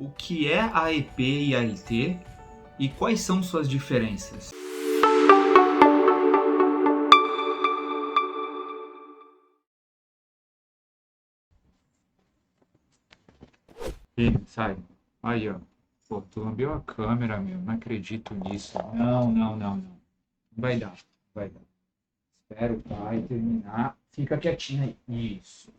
o que é AEP e AET e quais são suas diferenças? Ih, sai. Aí, ó. Pô, tu lambiu a câmera, meu. Não acredito nisso. Não. Não vai dar. Não vai dar. Espera o pai terminar. Fica quietinho aí. Isso.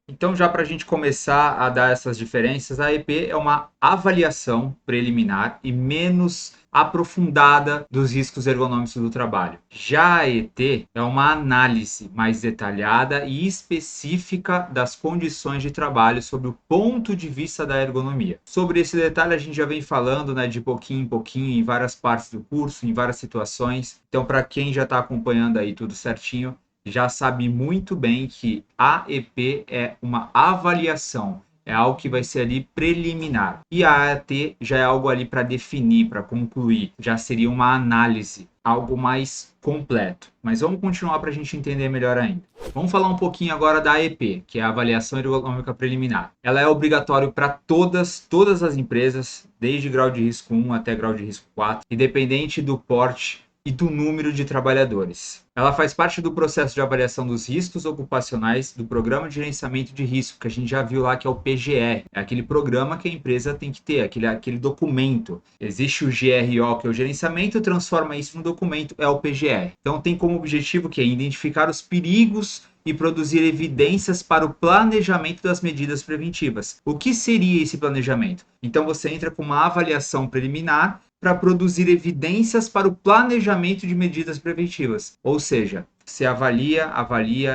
Então, já para a gente começar a dar essas diferenças, a EP é uma avaliação preliminar e menos aprofundada dos riscos ergonômicos do trabalho. Já a ET é uma análise mais detalhada e específica das condições de trabalho sob o ponto de vista da ergonomia. Sobre esse detalhe a gente já vem falando, né, de pouquinho em pouquinho em várias partes do curso, em várias situações. Então, para quem já está acompanhando aí tudo certinho, já sabe muito bem que a EP é uma avaliação, é algo que vai ser ali preliminar. E a AT já é algo ali para definir, para concluir, já seria uma análise, algo mais completo. Mas vamos continuar para a gente entender melhor ainda. Vamos falar um pouquinho agora da AEP, que é a avaliação ergonômica preliminar. Ela é obrigatória para todas as empresas, desde grau de risco 1 até grau de risco 4, independente do porte e do número de trabalhadores. Ela faz parte do processo de avaliação dos riscos ocupacionais do Programa de Gerenciamento de Risco, que a gente já viu lá, que é o PGR. É aquele programa que a empresa tem que ter, aquele documento. Existe o GRO, que é o gerenciamento, transforma isso no documento, é o PGR. Então tem como objetivo que é identificar os perigos e produzir evidências para o planejamento das medidas preventivas. O que seria esse planejamento? Então você entra com uma avaliação preliminar para produzir evidências para o planejamento de medidas preventivas. Ou seja, você avalia,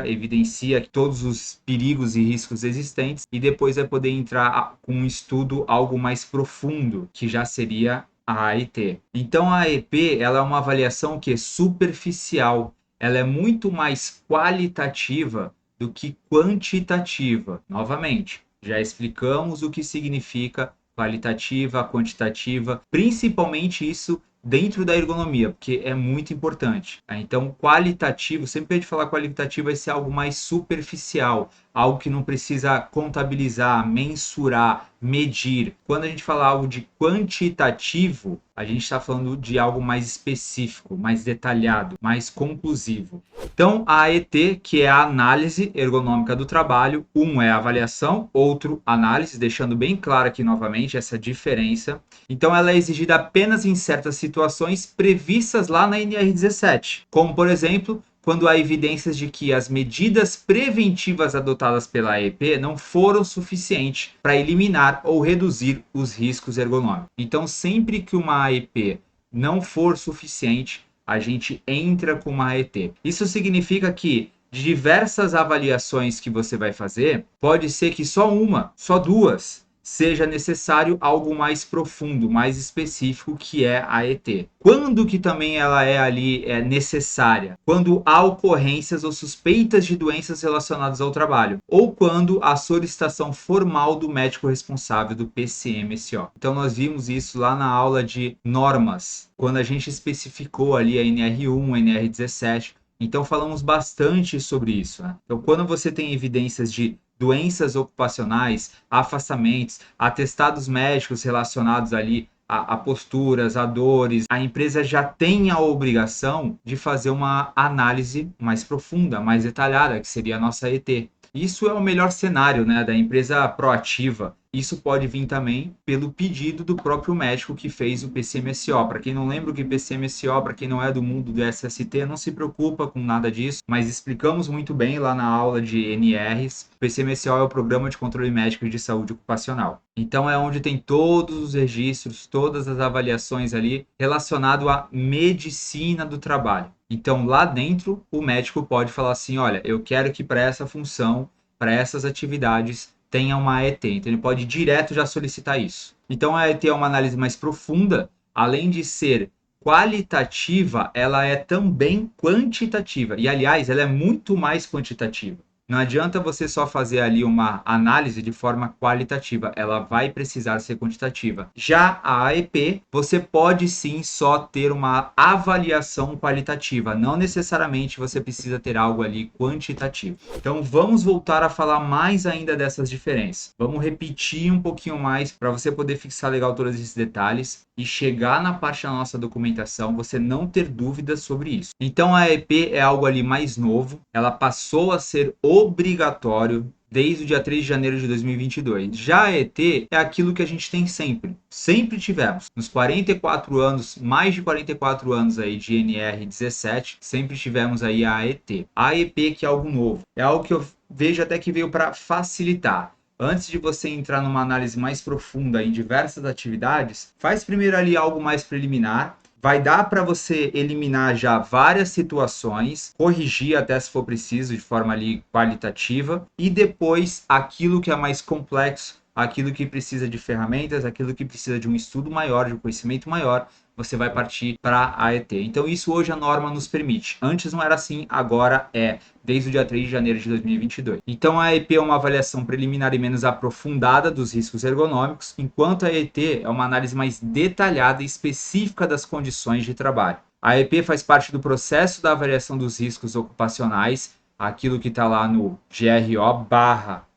evidencia todos os perigos e riscos existentes e depois vai poder entrar com um estudo algo mais profundo, que já seria a AET. Então a AEP ela é uma avaliação que é superficial, ela é muito mais qualitativa do que quantitativa. Novamente, já explicamos o que significa qualitativa, quantitativa, principalmente isso dentro da ergonomia, porque é muito importante. Então, qualitativo, sempre que a gente falar qualitativo, vai ser algo mais superficial, algo que não precisa contabilizar, mensurar, medir. Quando a gente fala algo de quantitativo, a gente está falando de algo mais específico, mais detalhado, mais conclusivo. Então, a AET, que é a análise ergonômica do trabalho, um é a avaliação, outro análise, deixando bem claro aqui novamente essa diferença. Então, ela é exigida apenas em certas situações previstas lá na NR17, como, por exemplo, quando há evidências de que as medidas preventivas adotadas pela AEP não foram suficientes para eliminar ou reduzir os riscos ergonômicos. Então, sempre que uma AEP não for suficiente, a gente entra com uma AET. Isso significa que de diversas avaliações que você vai fazer, pode ser que só uma, só duas, seja necessário algo mais profundo, mais específico, que é a AET. Quando que também ela é ali necessária? Quando há ocorrências ou suspeitas de doenças relacionadas ao trabalho, ou quando há solicitação formal do médico responsável do PCMSO. Então nós vimos isso lá na aula de normas, quando a gente especificou ali a NR1, a NR17. Então falamos bastante sobre isso, né? Então quando você tem evidências de doenças ocupacionais, afastamentos, atestados médicos relacionados ali a posturas, a dores, a empresa já tem a obrigação de fazer uma análise mais profunda, mais detalhada, que seria a nossa ET. Isso é o melhor cenário, né, da empresa proativa. Isso pode vir também pelo pedido do próprio médico que fez o PCMSO. Para quem não lembra o que é PCMSO, para quem não é do mundo do SST, não se preocupa com nada disso, mas explicamos muito bem lá na aula de NRs. O PCMSO é o Programa de Controle Médico de Saúde Ocupacional. Então é onde tem todos os registros, todas as avaliações ali relacionado à medicina do trabalho. Então lá dentro o médico pode falar assim, olha, eu quero que para essa função, para essas atividades, tenha uma AET. Então ele pode direto já solicitar isso. Então a AET é uma análise mais profunda, além de ser qualitativa, ela é também quantitativa. E aliás, ela é muito mais quantitativa. Não adianta você só fazer ali uma análise de forma qualitativa, ela vai precisar ser quantitativa. Já a AEP, você pode sim só ter uma avaliação qualitativa, não necessariamente você precisa ter algo ali quantitativo. Então vamos voltar a falar mais ainda dessas diferenças. Vamos repetir um pouquinho mais para você poder fixar legal todos esses detalhes e chegar na parte da nossa documentação, você não ter dúvidas sobre isso. Então a AEP é algo ali mais novo, ela passou a ser obrigatório desde o dia 3 de janeiro de 2022. Já a ET é aquilo que a gente tem sempre. Sempre tivemos. Nos 44 anos, mais de 44 anos aí de NR17, sempre tivemos aí a AET. A AEP que é algo novo. É algo que eu vejo até que veio para facilitar. Antes de você entrar numa análise mais profunda em diversas atividades, faz primeiro ali algo mais preliminar. Vai dar para você eliminar já várias situações, corrigir até se for preciso de forma ali qualitativa, e depois aquilo que é mais complexo, aquilo que precisa de ferramentas, aquilo que precisa de um estudo maior, de um conhecimento maior, você vai partir para a AET. Então isso hoje a norma nos permite. Antes não era assim, agora é, desde o dia 3 de janeiro de 2022. Então a AEP é uma avaliação preliminar e menos aprofundada dos riscos ergonômicos, enquanto a AET é uma análise mais detalhada e específica das condições de trabalho. A AEP faz parte do processo da avaliação dos riscos ocupacionais, aquilo que está lá no GRO/PGR,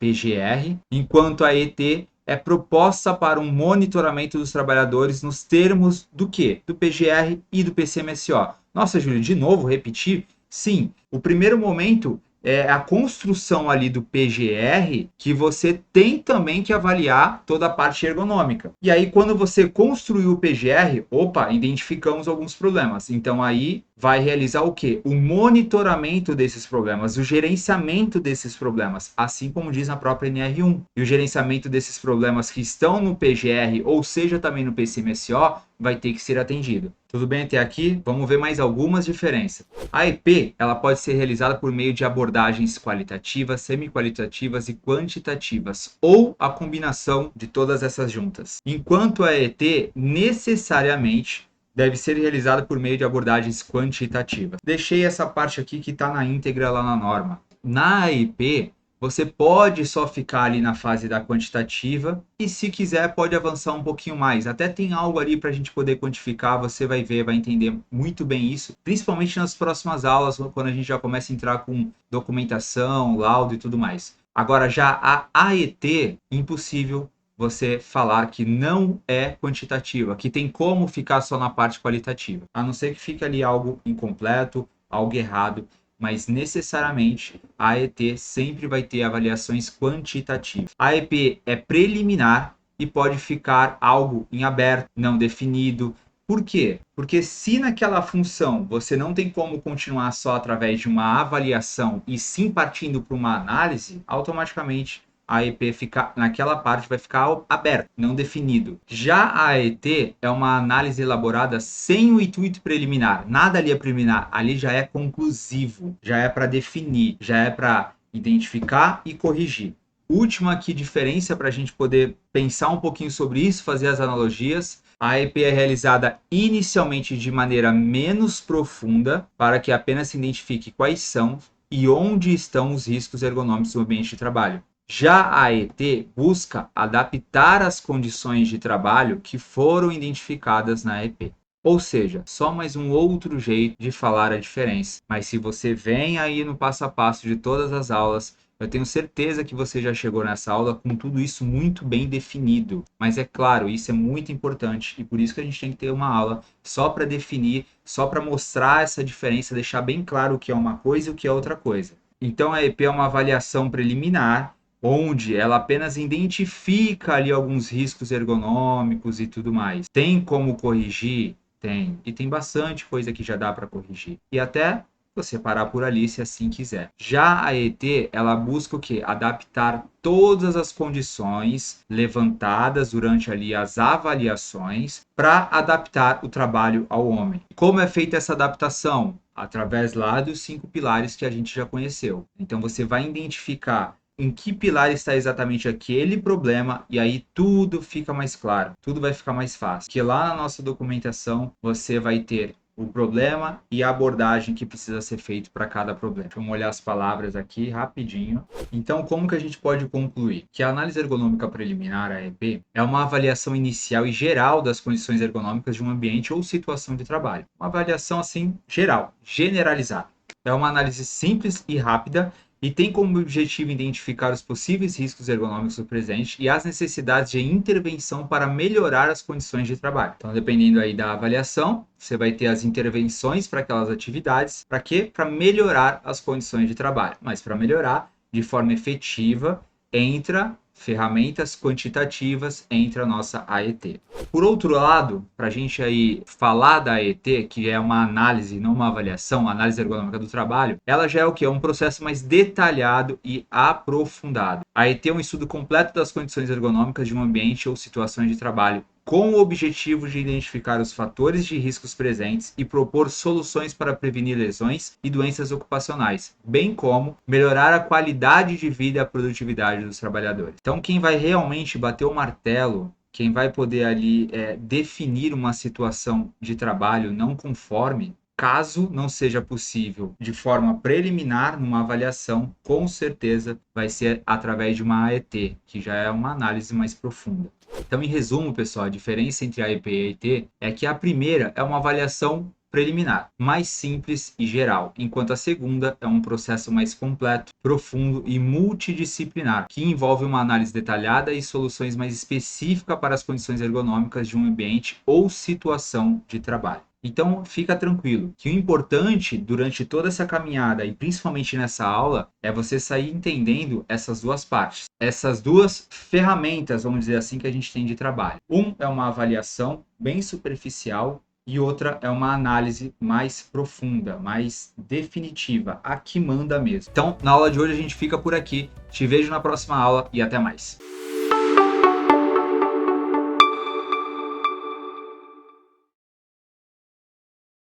enquanto a AET é proposta para um monitoramento dos trabalhadores nos termos do quê? Do PGR e do PCMSO. Nossa, Júlio, de novo, repetir? Sim, o primeiro momento é a construção ali do PGR, que você tem também que avaliar toda a parte ergonômica. E aí, quando você construiu o PGR, opa, identificamos alguns problemas. Então aí vai realizar o quê? O monitoramento desses problemas, o gerenciamento desses problemas, assim como diz na própria NR1. E o gerenciamento desses problemas que estão no PGR, ou seja, também no PCMSO, vai ter que ser atendido. Tudo bem até aqui? Vamos ver mais algumas diferenças. A EP, ela pode ser realizada por meio de abordagens qualitativas, semi-qualitativas e quantitativas, ou a combinação de todas essas juntas. Enquanto a ET, necessariamente, deve ser realizada por meio de abordagens quantitativas. Deixei essa parte aqui que está na íntegra lá na norma. Na AEP, você pode só ficar ali na fase da quantitativa e, se quiser, pode avançar um pouquinho mais. Até tem algo ali para a gente poder quantificar, você vai ver, vai entender muito bem isso, principalmente nas próximas aulas, quando a gente já começa a entrar com documentação, laudo e tudo mais. Agora, já a AET, impossível você falar que não é quantitativa, que tem como ficar só na parte qualitativa, a não ser que fique ali algo incompleto, algo errado, mas necessariamente a AET sempre vai ter avaliações quantitativas. A AEP é preliminar e pode ficar algo em aberto, não definido. Por quê? Porque se naquela função você não tem como continuar só através de uma avaliação e sim partindo para uma análise, automaticamente a EP fica, naquela parte vai ficar aberto, não definido. Já a AET é uma análise elaborada sem o intuito preliminar, nada ali é preliminar, ali já é conclusivo, já é para definir, já é para identificar e corrigir. Última aqui diferença para a gente poder pensar um pouquinho sobre isso, fazer as analogias. A AEP é realizada inicialmente de maneira menos profunda, para que apenas se identifique quais são e onde estão os riscos ergonômicos no ambiente de trabalho. Já a AET busca adaptar as condições de trabalho que foram identificadas na AEP. Ou seja, só mais um outro jeito de falar a diferença. Mas se você vem aí no passo a passo de todas as aulas, eu tenho certeza que você já chegou nessa aula com tudo isso muito bem definido. Mas é claro, isso é muito importante e por isso que a gente tem que ter uma aula só para definir, só para mostrar essa diferença, deixar bem claro o que é uma coisa e o que é outra coisa. Então a AEP é uma avaliação preliminar, onde ela apenas identifica ali alguns riscos ergonômicos e tudo mais. Tem como corrigir? Tem. E tem bastante coisa que já dá para corrigir. E até você parar por ali se assim quiser. Já a ET, ela busca o quê? Adaptar todas as condições levantadas durante ali as avaliações para adaptar o trabalho ao homem. Como é feita essa adaptação? Através lá dos 5 pilares que a gente já conheceu. Então você vai identificar em que pilar está exatamente aquele problema e aí tudo fica mais claro, tudo vai ficar mais fácil. Que lá na nossa documentação você vai ter o problema e a abordagem que precisa ser feito para cada problema. Vamos olhar as palavras aqui rapidinho. Então, como que a gente pode concluir? Que a análise ergonômica preliminar, AEP, é uma avaliação inicial e geral das condições ergonômicas de um ambiente ou situação de trabalho. Uma avaliação, assim, geral, generalizada. É uma análise simples e rápida e tem como objetivo identificar os possíveis riscos ergonômicos do presente e as necessidades de intervenção para melhorar as condições de trabalho. Então, dependendo aí da avaliação, você vai ter as intervenções para aquelas atividades. Para quê? Para melhorar as condições de trabalho. Mas para melhorar de forma efetiva, entra ferramentas quantitativas, entra a nossa AET. Por outro lado, para a gente aí falar da AET, que é uma análise, não uma avaliação, análise ergonômica do trabalho, ela já é o que? É um processo mais detalhado e aprofundado. A AET é um estudo completo das condições ergonômicas de um ambiente ou situações de trabalho, com o objetivo de identificar os fatores de riscos presentes e propor soluções para prevenir lesões e doenças ocupacionais, bem como melhorar a qualidade de vida e a produtividade dos trabalhadores. Então, quem vai realmente bater o martelo, quem vai poder ali definir uma situação de trabalho não conforme, caso não seja possível de forma preliminar numa avaliação, com certeza vai ser através de uma AET, que já é uma análise mais profunda. Então, em resumo, pessoal, a diferença entre AEP e AET é que a primeira é uma avaliação preliminar, mais simples e geral, enquanto a segunda é um processo mais completo, profundo e multidisciplinar, que envolve uma análise detalhada e soluções mais específicas para as condições ergonômicas de um ambiente ou situação de trabalho. Então, fica tranquilo, que o importante durante toda essa caminhada e principalmente nessa aula é você sair entendendo essas duas partes, essas duas ferramentas, vamos dizer assim, que a gente tem de trabalho. Um é uma avaliação bem superficial e outra é uma análise mais profunda, mais definitiva, a que manda mesmo. Então, na aula de hoje a gente fica por aqui. Te vejo na próxima aula e até mais.